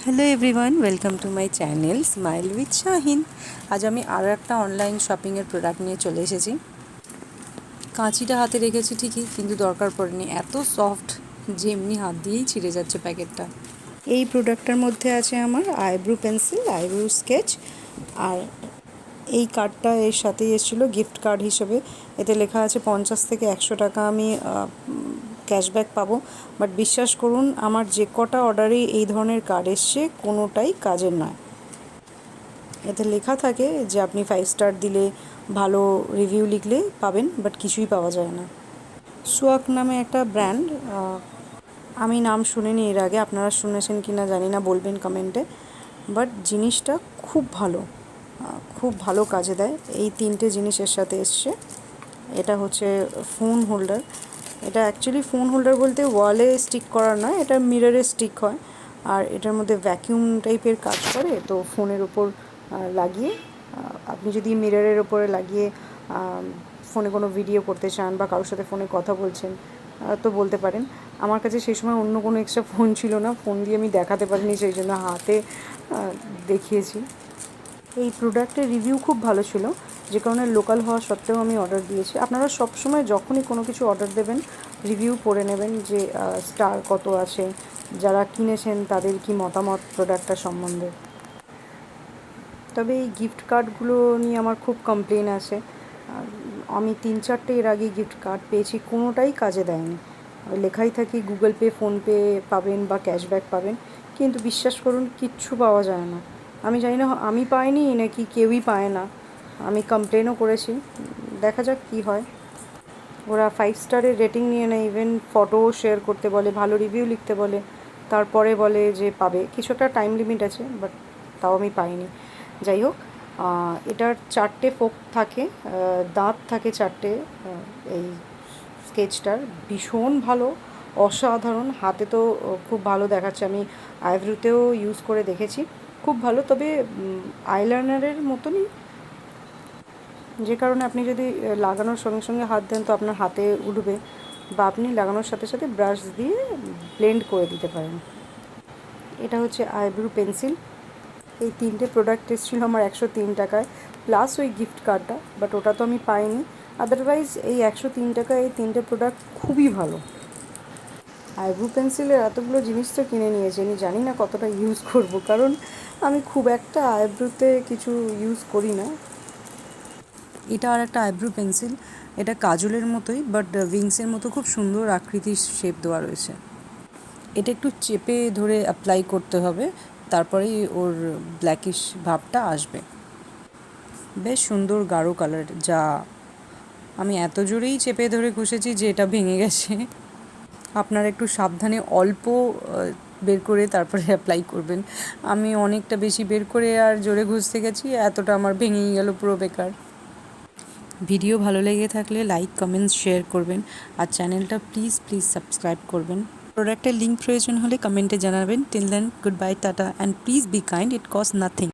Hello everyone, welcome to my channel smile with Shahin. আজ আমি আরও একটা অনলাইন শপিংয়ের প্রোডাক্ট নিয়ে চলে এসেছি। কাঁচিটা হাতে রেখেছি ঠিকই, কিন্তু দরকার পড়েনি, এত সফট যে এমনি হাত দিয়েই ছিঁড়ে যাচ্ছে প্যাকেটটা। এই প্রোডাক্টটার মধ্যে আছে আমার আইব্রো পেন্সিল, আইব্রো স্কেচ, আর এই কার্ডটা এর সাথেই এসেছিলো গিফট কার্ড হিসেবে। এতে লেখা আছে 50 থেকে 100 টাকা আমি ক্যাশব্যাক পাবো। বাট বিশ্বাস করুন, আমার যে কটা অর্ডারে এই ধরনের কার্ড এসছে কোনোটাই কাজের নয়। এতে লেখা থাকে যে আপনি 5 স্টার দিলে, ভালো রিভিউ লিখলে পাবেন, বাট কিছুই পাওয়া যায় না। সোয়াক নামে একটা ব্র্যান্ড, আমি নাম শুনিনি এর আগে, আপনারা শুনেছেন কি না জানি না, বলবেন কমেন্টে। বাট জিনিসটা খুব ভালো, খুব ভালো কাজে দেয়। এই 3টে জিনিসের সাথে এসছে। এটা হচ্ছে ফোন হোল্ডার। এটা অ্যাকচুয়ালি ফোন হোল্ডার বলতে ওয়ালে স্টিক করার নয়, এটা মিররে স্টিক হয়। আর এটার মধ্যে ভ্যাকিউম টাইপের কাজ করে, তো ফোনের ওপর লাগিয়ে আপনি যদি মিররের ওপরে লাগিয়ে ফোনে কোনো ভিডিও করতে চান বা কারোর সাথে ফোনে কথা বলছেন তো বলতে পারেন। আমার কাছে সেই সময় অন্য কোনো এক্সট্রা ফোন ছিল না, ফোন দিয়ে আমি দেখাতে পারিনি, সেই জন্য হাতে দেখিয়েছি। এই প্রোডাক্টের রিভিউ খুব ভালো ছিল, যে কারণে লোকাল হওয়া সত্ত্বেও আমি অর্ডার দিয়েছি। আপনারা সবসময় যখনই কোনো কিছু অর্ডার দেবেন রিভিউ পড়ে নেবেন, যে স্টার কত আছে, যারা কিনেছেন তাদের কি মতামত প্রোডাক্টটা সম্বন্ধে। তবে এই গিফট কার্ডগুলো নিয়ে আমার খুব কমপ্লেন আছে। আমি 3-4টে এর আগে গিফট কার্ড পেয়েছি, কোনোটাই কাজে দেয়নি। লেখাই থাকে গুগল পে, ফোনপে পাবেন বা ক্যাশব্যাক পাবেন, কিন্তু বিশ্বাস করুন কিচ্ছু পাওয়া যায় না। আমি জানি না আমি পাইনি নাকি কেউই পায় না। আমি কমপ্লেনও করেছি, দেখা যাক কী হয়। ওরা 5 স্টারের রেটিং নিয়ে নেয়, ইভেন ফটোও শেয়ার করতে বলে, ভালো রিভিউ লিখতে বলে, তারপরে বলে যে পাবে। কিছু একটা টাইম লিমিট আছে, বাট তাও আমি পাইনি। যাই হোক, এটার 4টে ফোক থাকে, দাঁত থাকে 4টে। এই স্কেচটার ভীষণ ভালো, অসাধারণ। হাতে তো খুব ভালো দেখাচ্ছে, আমি আইব্রোতেও ইউজ করে দেখেছি, খুব ভালো। তবে আইলাইনারের মতনই, যে কারণে আপনি যদি লাগানোর সঙ্গে সঙ্গে হাত দেন তো আপনার হাতে উঠবে, বা আপনি লাগানোর সাথে সাথে ব্রাশ দিয়ে ব্লেন্ড করে দিতে পারেন। এটা হচ্ছে আইব্রো পেন্সিল। এই 3টে প্রোডাক্ট এসেছিলো আমার 103 টাকায়, প্লাস ওই গিফট কার্ডটা, বাট ওটা তো আমি পাইনি। আদারওয়াইজ এই 103 টাকায় এই 3টে প্রোডাক্ট খুবই ভালো। আইব্রো পেন্সিলের এতগুলো জিনিস তো কিনে নিয়েছি, আমি জানি না কতটা ইউজ করব, কারণ আমি খুব একটা আইব্রোতে কিছু ইউজ করি না। এটা আর একটা আইব্রো পেন্সিল, এটা কাজলের মতোই, বাট উইংসের মতো খুব সুন্দর আকৃতির শেপ দেওয়া রয়েছে। এটা একটু চেপে ধরে অ্যাপ্লাই করতে হবে, তারপরেই ওর ব্ল্যাকিশ ভাবটা আসবে। বেশ সুন্দর গাঢ় কালার, যা আমি এত জোরেই চেপে ধরে ঘষেছি যে এটা ভেঙে গেছে। আপনারা একটু সাবধানে অল্প বের করে তারপরে অ্যাপ্লাই করবেন। আমি অনেকটা বেশি বের করে আর জোরে ঘষতে গেছি, এতটা আমার ভেঙেই গেল, পুরো বেকার। ভিডিও ভালো লেগে থাকলে লাইক, কমেন্টস, শেয়ার করবেন, আর চ্যানেলটা প্লিজ প্লিজ সাবস্ক্রাইব করবেন। প্রোডাক্টের লিঙ্ক প্রয়োজন হলে কমেন্টে জানাবেন। Till then, good bye, tata, and please be kind, it cost nothing.